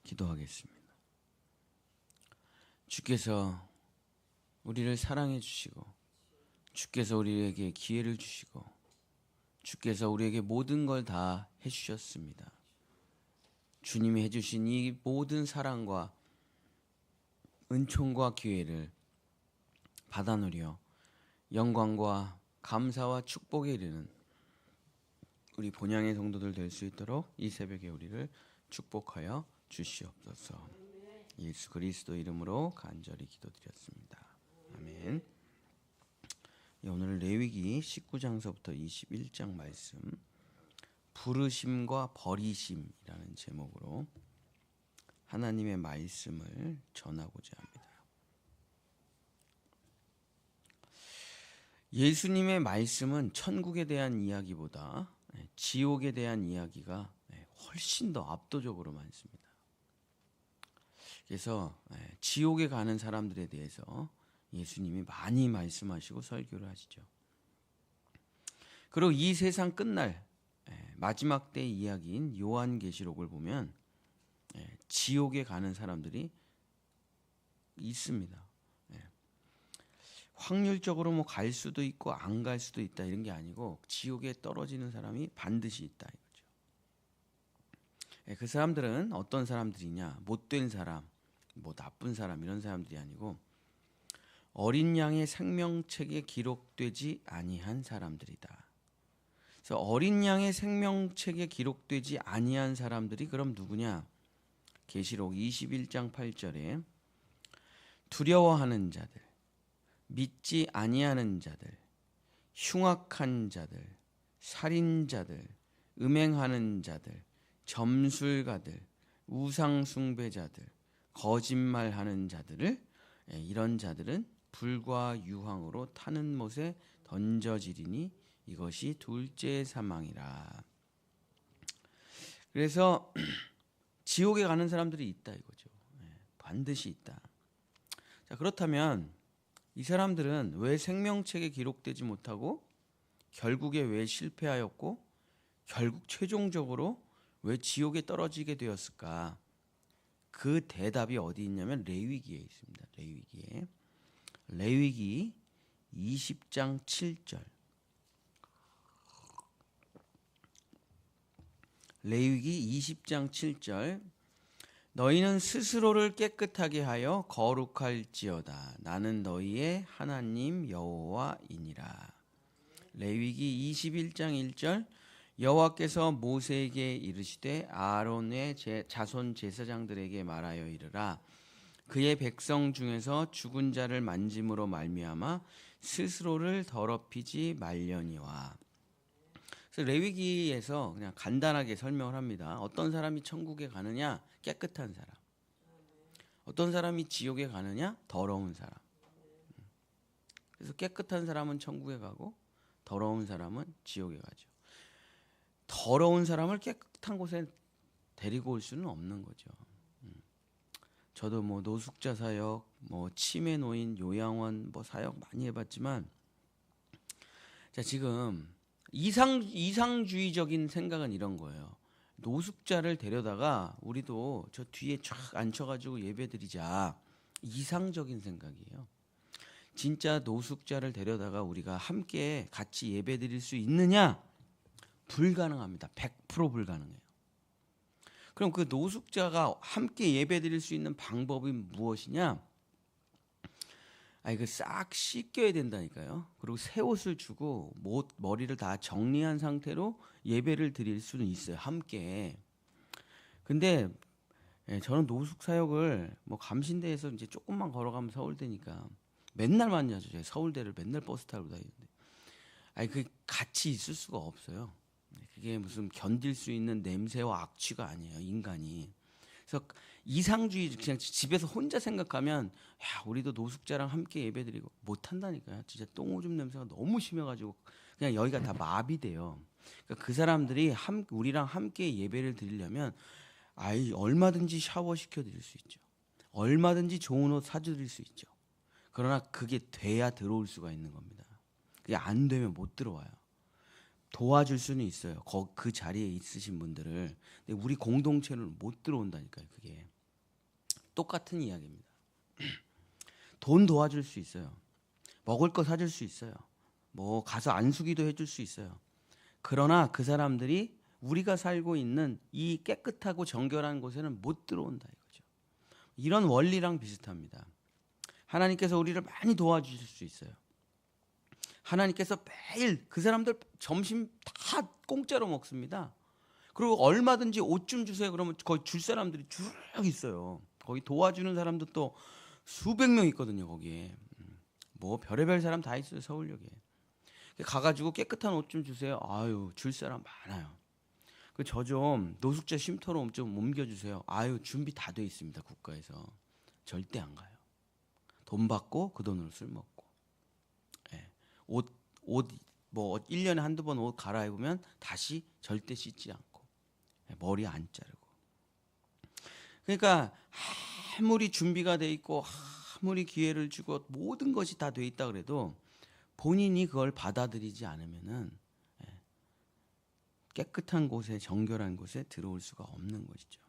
기도하겠습니다. 주께서 우리를 사랑해 주시고 주께서 우리에게 기회를 주시고 주께서 우리에게 모든 걸 다 해주셨습니다. 주님이 해주신 이 모든 사랑과 은총과 기회를 받아 누려 영광과 감사와 축복에 이르는 우리 본향의 성도들 될 수 있도록 이 새벽에 우리를 축복하여 주시옵소서. 예수 그리스도 이름으로 간절히 기도드렸습니다. 아멘. 오늘 레위기 19장서부터 21장 말씀, 부르심과 버리심이라는 제목으로 하나님의 말씀을 전하고자 합니다. 예수님의 말씀은 천국에 대한 이야기보다 지옥에 대한 이야기가 훨씬 더 압도적으로 많습니다. 그래서 지옥에 가는 사람들에 대해서 예수님이 많이 말씀하시고 설교를 하시죠. 그리고 이 세상 끝날 마지막 때 이야기인 요한계시록을 보면 지옥에 가는 사람들이 있습니다. 확률적으로 뭐 갈 수도 있고 안 갈 수도 있다 이런 게 아니고 지옥에 떨어지는 사람이 반드시 있다 이거죠. 그 사람들은 어떤 사람들이냐? 못된 사람, 뭐 나쁜 사람 이런 사람들이 아니고 어린 양의 생명책에 기록되지 아니한 사람들이다. 그래서 어린 양의 생명책에 기록되지 아니한 사람들이 그럼 누구냐? 계시록 21장 8절에 두려워하는 자들, 믿지 아니하는 자들, 흉악한 자들, 살인자들, 음행하는 자들, 점술가들, 우상 숭배자들, 거짓말하는 자들을 이런 자들은 불과 유황으로 타는 못에 던져지리니 이것이 둘째 사망이라. 그래서 지옥에 가는 사람들이 있다 이거죠. 반드시 있다. 자, 그렇다면 이 사람들은 왜 생명책에 기록되지 못하고 결국에 왜 실패하였고 결국 최종적으로 왜 지옥에 떨어지게 되었을까? 그 대답이 어디 있냐면 레위기에 있습니다. 레위기 20장 7절. 레위기 20장 7절. 너희는 스스로를 깨끗하게 하여 거룩할지어다. 나는 너희의 하나님 여호와이니라. 레위기 21장 1절. 여호와께서 모세에게 이르시되 아론의 자손 제사장들에게 말하여 이르라. 그의 백성 중에서 죽은 자를 만짐으로 말미암아 스스로를 더럽히지 말려니와. 그래서 레위기에서 그냥 간단하게 설명을 합니다. 어떤 사람이 천국에 가느냐? 깨끗한 사람. 어떤 사람이 지옥에 가느냐? 더러운 사람. 그래서 깨끗한 사람은 천국에 가고 더러운 사람은 지옥에 가죠. 더러운 사람을 깨끗한 곳에 데리고 올 수는 없는 거죠. 저도 뭐 노숙자 사역, 뭐 치매 노인 요양원 뭐 사역 많이 해봤지만, 자 지금 이상주의적인 생각은 이런 거예요. 노숙자를 데려다가 우리도 저 뒤에 쫙 앉혀가지고 예배드리자. 이상적인 생각이에요. 진짜 노숙자를 데려다가 우리가 함께 같이 예배드릴 수 있느냐? 불가능합니다. 100% 불가능해요. 그럼 그 노숙자가 함께 예배드릴 수 있는 방법이 무엇이냐? 이거 싹 씻겨야 된다니까요. 그리고 새 옷을 주고 머리를 다 정리한 상태로 예배를 드릴 수는 있어요. 함께. 근데 저는 노숙 사역을 뭐 감신대에서 이제 조금만 걸어가면 서울대니까 맨날 만나죠. 제가 서울대를 맨날 버스 타고 다니는데. 그 같이 있을 수가 없어요. 그게 무슨 견딜 수 있는 냄새와 악취가 아니에요, 인간이. 그래서 이상주의, 그냥 집에서 혼자 생각하면 야 우리도 노숙자랑 함께 예배드리고 못한다니까요. 진짜 똥오줌 냄새가 너무 심해가지고 그냥 여기가 다 마비돼요. 그러니까 그 사람들이 우리랑 함께 예배를 드리려면 얼마든지 샤워 시켜드릴 수 있죠. 얼마든지 좋은 옷 사드릴 수 있죠. 그러나 그게 돼야 들어올 수가 있는 겁니다. 그게 안 되면 못 들어와요. 도와줄 수는 있어요. 그 자리에 있으신 분들을. 근데 우리 공동체는 못 들어온다니까요. 그게. 똑같은 이야기입니다. 돈 도와줄 수 있어요. 먹을 거 사줄 수 있어요. 뭐 가서 안수기도 해줄 수 있어요. 그러나 그 사람들이 우리가 살고 있는 이 깨끗하고 정결한 곳에는 못 들어온다 이거죠. 이런 원리랑 비슷합니다. 하나님께서 우리를 많이 도와주실 수 있어요. 하나님께서 매일 그 사람들 점심 다 공짜로 먹습니다. 그리고 얼마든지 옷 좀 주세요. 그러면 거기 줄 사람들이 쭉 있어요. 거기 도와주는 사람도 수백 명 있거든요. 거기에 뭐 별의별 사람 다 있어요. 서울역에 가가지고 깨끗한 옷 좀 주세요. 아유 줄 사람 많아요. 저 좀 노숙자 쉼터로 좀 옮겨주세요. 아유 준비 다 돼 있습니다. 국가에서 절대 안 가요. 돈 받고 그 돈으로 술 먹고 옷 뭐 1년에 한두 번 옷 갈아입으면 다시 절대 씻지 않고 머리 안 자르고. 그러니까 아무리 준비가 돼 있고 아무리 기회를 주고 모든 것이 다 돼 있다 그래도 본인이 그걸 받아들이지 않으면은 깨끗한 곳에 정결한 곳에 들어올 수가 없는 것이죠.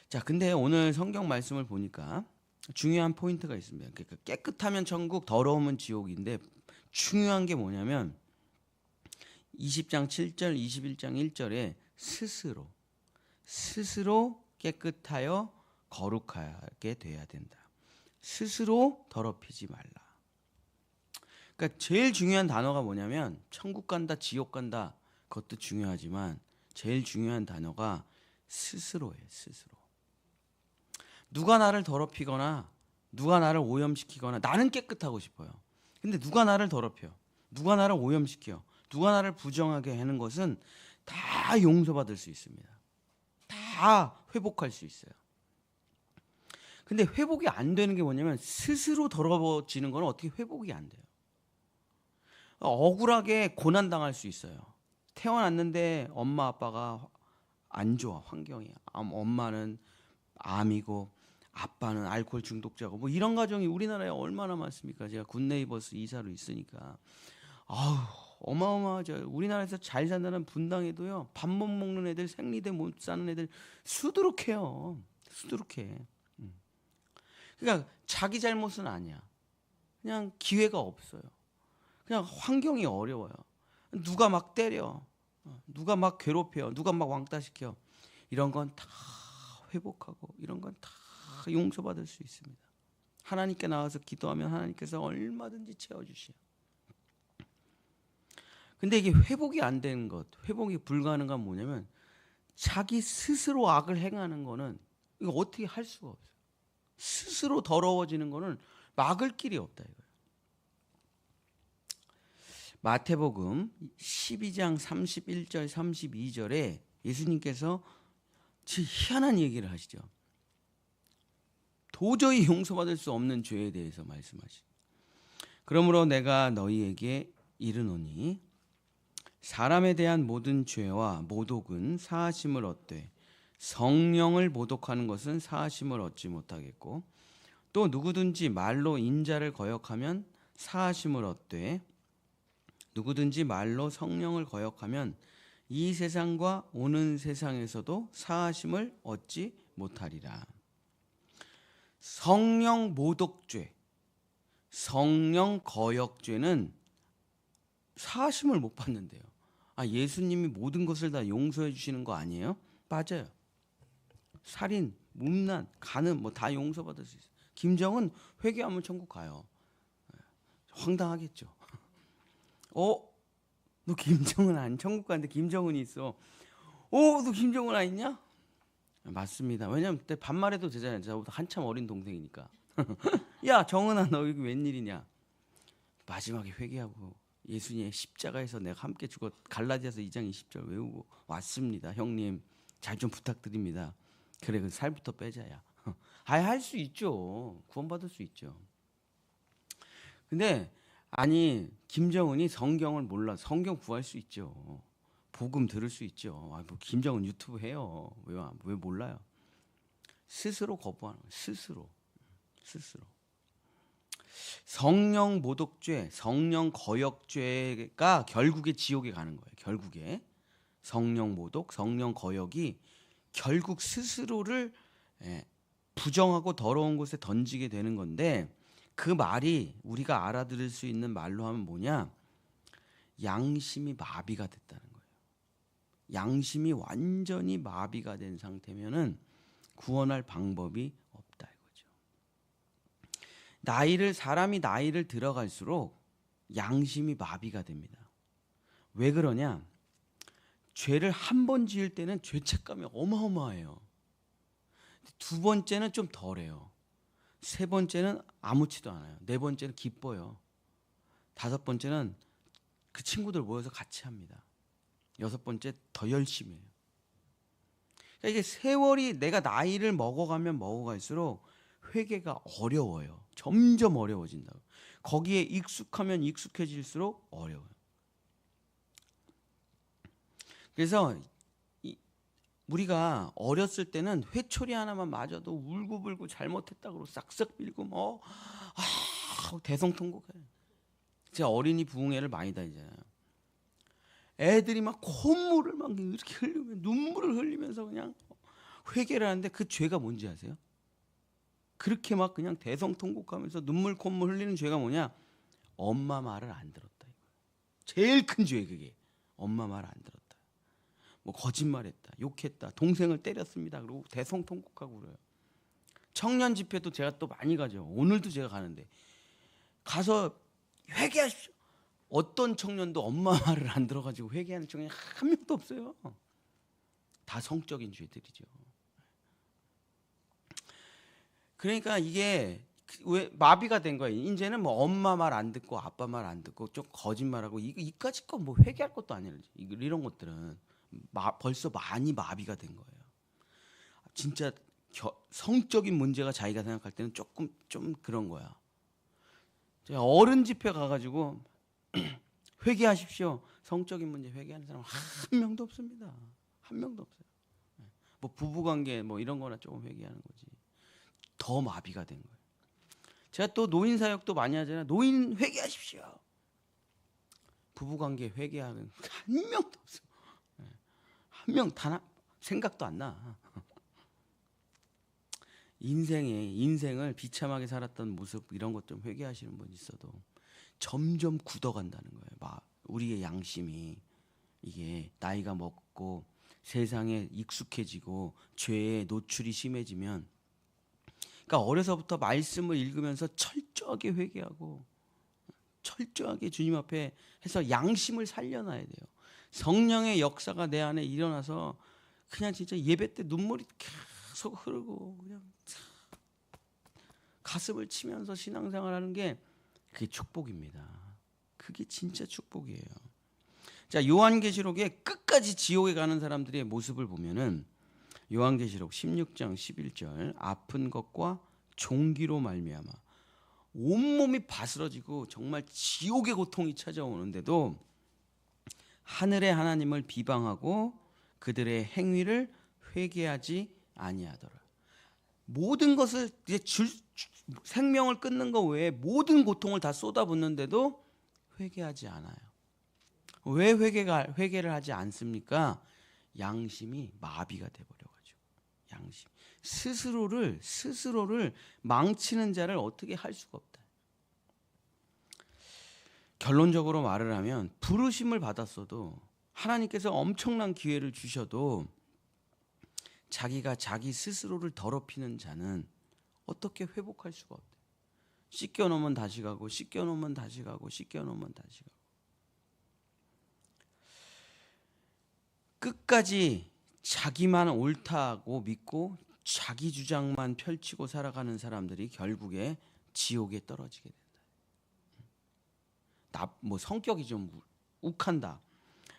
자, 근데 오늘 성경 말씀을 보니까 중요한 포인트가 있습니다. 그러니까 깨끗하면 천국, 더러우면 지옥인데 중요한 게 뭐냐면 20장 7절, 21장 1절에 스스로 깨끗하여 거룩하게 돼야 된다. 스스로 더럽히지 말라. 그러니까 제일 중요한 단어가 뭐냐면 천국 간다, 지옥 간다 그것도 중요하지만 제일 중요한 단어가 스스로예요. 스스로. 누가 나를 더럽히거나 누가 나를 오염시키거나 나는 깨끗하고 싶어요. 근데 누가 나를 더럽혀? 누가 나를 오염시켜? 누가 나를 부정하게 하는 것은 다 용서받을 수 있습니다. 다 회복할 수 있어요. 근데 회복이 안 되는 게 뭐냐면 스스로 더러워지는 건 어떻게 회복이 안 돼요. 억울하게 고난당할 수 있어요. 태어났는데 엄마 아빠가 안 좋아 환경이. 엄마는 암이고 아빠는 알코올 중독자고 뭐 이런 가정이 우리나라에 얼마나 많습니까? 제가 굿네이버스 이사로 있으니까 아우 어마어마하죠. 우리나라에서 잘 산다는 분당에도요 밥 못 먹는 애들 생리대 못 사는 애들 수두룩해요. 수두룩해. 그러니까 자기 잘못은 아니야. 그냥 기회가 없어요. 그냥 환경이 어려워요. 누가 막 때려. 누가 막 괴롭혀. 누가 막 왕따시켜. 이런 건 다 회복하고 이런 건 다 용서받을 수 있습니다. 하나님께 나와서 기도하면 하나님께서 얼마든지 채워주시요. 근데 이게 회복이 안 되는 것, 회복이 불가능한 뭐냐면 자기 스스로 악을 행하는 거는 이거 어떻게 할 수가 없어요. 스스로 더러워지는 거는 막을 길이 없다 이거예요. 마태복음 12장 31절 32절에 예수님께서 희한한 얘기를 하시죠. 도저히 용서받을 수 없는 죄에 대해서 말씀하시죠. 그러므로 내가 너희에게 이르노니 사람에 대한 모든 죄와 모독은 사하심을 얻되 성령을 모독하는 것은 사하심을 얻지 못하겠고 또 누구든지 말로 인자를 거역하면 사하심을 얻되 누구든지 말로 성령을 거역하면 이 세상과 오는 세상에서도 사하심을 얻지 못하리라. 성령 모독죄, 성령 거역죄는 사하심을 못 받는데요. 예수님이 모든 것을 다 용서해 주시는 거 아니에요? 맞아요. 살인, 문난, 간음 뭐 다 용서받을 수 있어요. 김정은 회개하면 천국 가요. 황당하겠죠. 너 김정은 안 천국 가는데 김정은이 있어. 너 김정은 아니냐? 맞습니다. 왜냐면 그때 반말해도 되잖아요. 저보다 한참 어린 동생이니까. 야 정은아 너 여기 웬일이냐? 마지막에 회개하고 예수님의 십자가에서 내가 함께 죽어 갈라디아서 2장 20절 외우고 왔습니다. 형님 잘 좀 부탁드립니다. 그래 그 살부터 빼자야. 할 수 있죠. 구원받을 수 있죠. 근데 김정은이 성경을 몰라. 성경 구할 수 있죠. 복음 들을 수 있죠. 뭐 김정은 유튜브 해요. 왜 몰라요? 스스로 거부하는 거예요. 스스로. 성령 모독죄, 성령 거역죄가 결국에 지옥에 가는 거예요. 결국에 성령 모독, 성령 거역이 결국 스스로를 부정하고 더러운 곳에 던지게 되는 건데, 그 말이 우리가 알아들을 수 있는 말로 하면 뭐냐? 양심이 마비가 됐다는 거예요. 양심이 완전히 마비가 된 상태면은 구원할 방법이 없다 이거죠. 사람이 나이를 들어갈수록 양심이 마비가 됩니다. 왜 그러냐? 죄를 한 번 지을 때는 죄책감이 어마어마해요. 두 번째는 좀 덜해요. 세 번째는 아무렇지도 않아요. 네 번째는 기뻐요. 다섯 번째는 그 친구들 모여서 같이 합니다. 여섯 번째 더 열심히 해요. 그러니까 이게 세월이, 내가 나이를 먹어가면 먹어갈수록 회개가 어려워요. 점점 어려워진다고. 거기에 익숙하면 익숙해질수록 어려워요. 그래서 우리가 어렸을 때는 회초리 하나만 맞아도 울고불고 잘못했다고 싹싹 빌고 대성통곡해요. 제가 어린이 부흥회를 많이 다니잖아요. 애들이 막 콧물을 막 이렇게 흘리면, 눈물을 흘리면서 그냥 회개를 하는데, 그 죄가 뭔지 아세요? 그렇게 막 그냥 대성통곡하면서 눈물 콧물 흘리는 죄가 뭐냐? 엄마 말을 안 들었다. 제일 큰 죄, 그게. 엄마 말 안 들었다. 뭐 거짓말했다, 욕했다, 동생을 때렸습니다. 그리고 대성통곡하고 그래요. 청년 집회도 제가 또 많이 가죠. 오늘도 제가 가는데 가서 회개하십시오. 어떤 청년도 엄마 말을 안 들어가지고 회개하는 청년이 한 명도 없어요. 다 성적인 죄들이죠. 그러니까 이게 왜 마비가 된 거예요. 이제는 뭐 엄마 말 안 듣고 아빠 말 안 듣고 좀 거짓말하고 이까짓 거 뭐 회개할 것도 아니에요. 이런 것들은 벌써 많이 마비가 된 거예요. 진짜 성적인 문제가 자기가 생각할 때는 조금 좀 그런 거야. 제가 어른 집회 가가지고 회개하십시오. 성적인 문제 회개하는 사람 한 명도 없습니다. 한 명도 없어요. 뭐 부부관계 뭐 이런 거나 조금 회개하는 거지. 더 마비가 된 거예요. 제가 또 노인 사역도 많이 하잖아요. 노인 회개하십시오. 부부관계 회개하는 한 명도 없어. 한 명 다 생각도 안 나. 인생을 비참하게 살았던 모습, 이런 것 좀 회개하시는 분 있어도 점점 굳어간다는 거예요. 우리의 양심이, 이게 나이가 먹고 세상에 익숙해지고 죄에 노출이 심해지면, 그러니까 어려서부터 말씀을 읽으면서 철저하게 회개하고 철저하게 주님 앞에 해서 양심을 살려놔야 돼요. 성령의 역사가 내 안에 일어나서 그냥 진짜 예배 때 눈물이 계속 흐르고 그냥 가슴을 치면서 신앙생활하는 게, 그게 축복입니다. 그게 진짜 축복이에요. 자, 요한계시록에 끝까지 지옥에 가는 사람들의 모습을 보면은, 요한계시록 16장 11절, 아픈 것과 종기로 말미암아 온몸이 바스러지고 정말 지옥의 고통이 찾아오는데도 하늘의 하나님을 비방하고 그들의 행위를 회개하지 아니하더라. 모든 것을 이제 생명을 끊는 것 외에 모든 고통을 다 쏟아붓는데도 회개하지 않아요. 왜 회개를 하지 않습니까? 양심이 마비가 돼버려가지고. 양심. 스스로를 망치는 자를 어떻게 할 수가 없다. 결론적으로 말을 하면, 부르심을 받았어도, 하나님께서 엄청난 기회를 주셔도 자기가 자기 스스로를 더럽히는 자는 어떻게 회복할 수가 없대. 씻겨놓으면 다시 가고, 씻겨놓으면 다시 가고, 씻겨놓으면 다시 가고. 끝까지 자기만 옳다고 믿고 자기 주장만 펼치고 살아가는 사람들이 결국에 지옥에 떨어지게 된다. 뭐 성격이 좀 욱한다,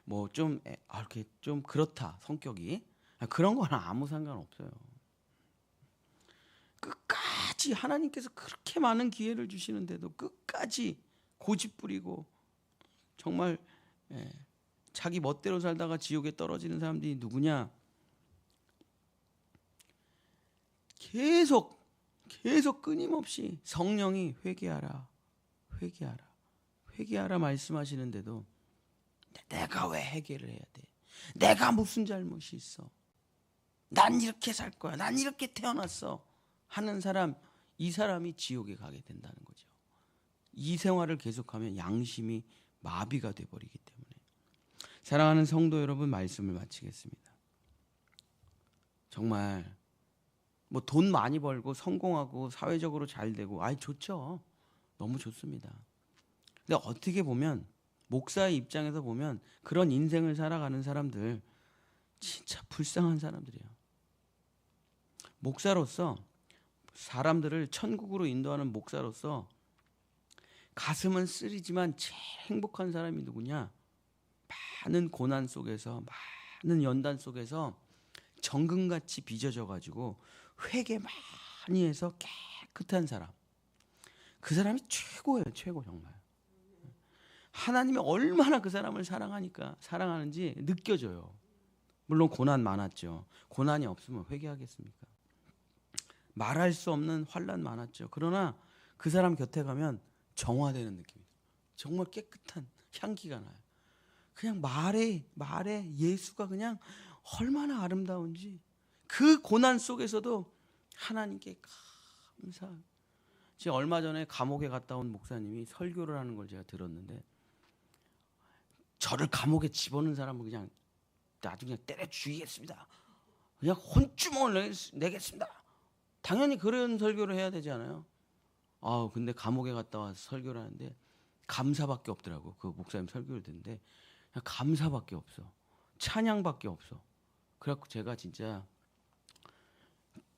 뭐 좀 이렇게 좀 그렇다, 성격이, 그런 거는 아무 상관없어요. 끝까지 하나님께서 그렇게 많은 기회를 주시는데도 끝까지 고집 부리고 정말 자기 멋대로 살다가 지옥에 떨어지는 사람들이 누구냐? 계속 끊임없이 성령이 회개하라 난 이렇게 살 거야. 난 이렇게 태어났어. 하는 사람, 이 사람이 지옥에 가게 된다는 거죠. 이 생활을 계속하면 양심이 마비가 돼버리기 때문에. 사랑하는 성도 여러분, 말씀을 마치겠습니다. 정말 뭐 돈 많이 벌고 성공하고 사회적으로 잘 되고 아이 좋죠. 너무 좋습니다. 근데 어떻게 보면 목사의 입장에서 보면 그런 인생을 살아가는 사람들 진짜 불쌍한 사람들이에요. 목사로서 사람들을 천국으로 인도하는 목사로서 가슴은 쓰리지만 제일 행복한 사람이 누구냐? 많은 고난 속에서 많은 연단 속에서 정금같이 빚어져 가지고 회개 많이 해서 깨끗한 사람. 그 사람이 최고예요. 최고 정말. 하나님이 얼마나 그 사람을 사랑하는지 느껴져요. 물론 고난 많았죠. 고난이 없으면 회개하겠습니까? 말할 수 없는 환난 많았죠. 그러나 그 사람 곁에 가면 정화되는 느낌이에요. 정말 깨끗한 향기가 나요. 그냥 말에 예수가 그냥 얼마나 아름다운지 그 고난 속에서도 하나님께 감사. 제가 얼마 전에 감옥에 갔다 온 목사님이 설교를 하는 걸 제가 들었는데 저를 감옥에 집어넣은 사람은 그냥 아주 그냥 때려 죽이겠습니다. 그냥 혼주먹을 내겠습니다. 당연히 그런 설교를 해야 되지 않아요? 근데 감옥에 갔다 와서 설교를 하는데 감사밖에 없더라고. 그 목사님 설교를 듣는데 그냥 감사밖에 없어. 찬양밖에 없어. 그래갖고 제가 진짜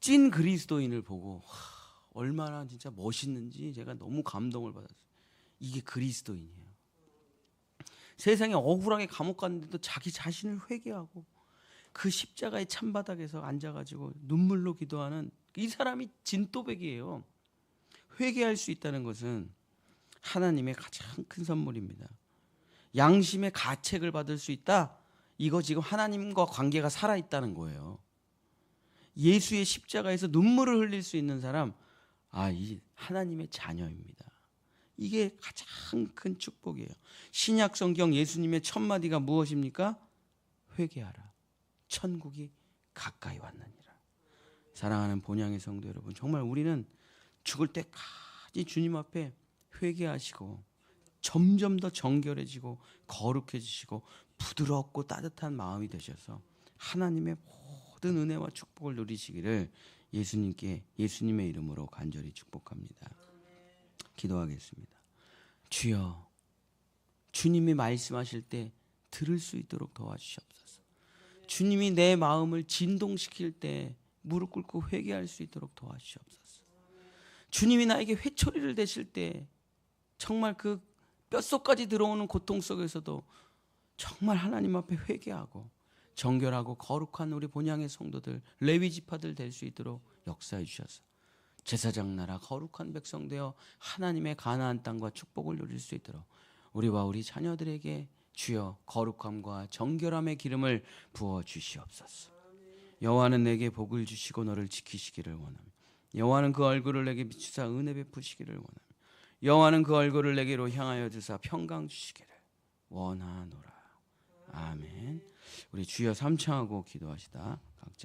찐 그리스도인을 보고 얼마나 진짜 멋있는지 제가 너무 감동을 받았어요. 이게 그리스도인이에요. 세상에 억울하게 감옥 갔는데도 자기 자신을 회개하고 그 십자가의 찬바닥에서 앉아가지고 눈물로 기도하는 이 사람이 진또백이에요. 회개할 수 있다는 것은 하나님의 가장 큰 선물입니다. 양심의 가책을 받을 수 있다. 이거 지금 하나님과 관계가 살아있다는 거예요. 예수의 십자가에서 눈물을 흘릴 수 있는 사람, 이 하나님의 자녀입니다. 이게 가장 큰 축복이에요. 신약 성경 예수님의 첫 마디가 무엇입니까? 회개하라. 천국이 가까이 왔느니라. 사랑하는 본향의 성도 여러분, 정말 우리는 죽을 때까지 주님 앞에 회개하시고 점점 더 정결해지고 거룩해지시고 부드럽고 따뜻한 마음이 되셔서 하나님의 모든 은혜와 축복을 누리시기를 예수님의 이름으로 간절히 축복합니다. 기도하겠습니다. 주여, 주님이 말씀하실 때 들을 수 있도록 도와주시옵소서. 주님이 내 마음을 진동시킬 때 무릎 꿇고 회개할 수 있도록 도와주시옵소서. 주님이 나에게 회초리를 대실 때 정말 그 뼛속까지 들어오는 고통 속에서도 정말 하나님 앞에 회개하고 정결하고 거룩한 우리 본향의 성도들, 레위 지파들 될 수 있도록 역사해 주셔서 제사장 나라 거룩한 백성 되어 하나님의 가나안 땅과 축복을 누릴 수 있도록 우리와 우리 자녀들에게 주여 거룩함과 정결함의 기름을 부어 주시옵소서. 여호와는 내게 복을 주시고 너를 지키시기를 원하며 여호와는 그 얼굴을 내게 비추사 은혜 베푸시기를 원하며 여호와는 그 얼굴을 내게로 향하여 드사 평강 주시기를 원하노라. 아멘. 우리 주여 삼창하고 기도하시다.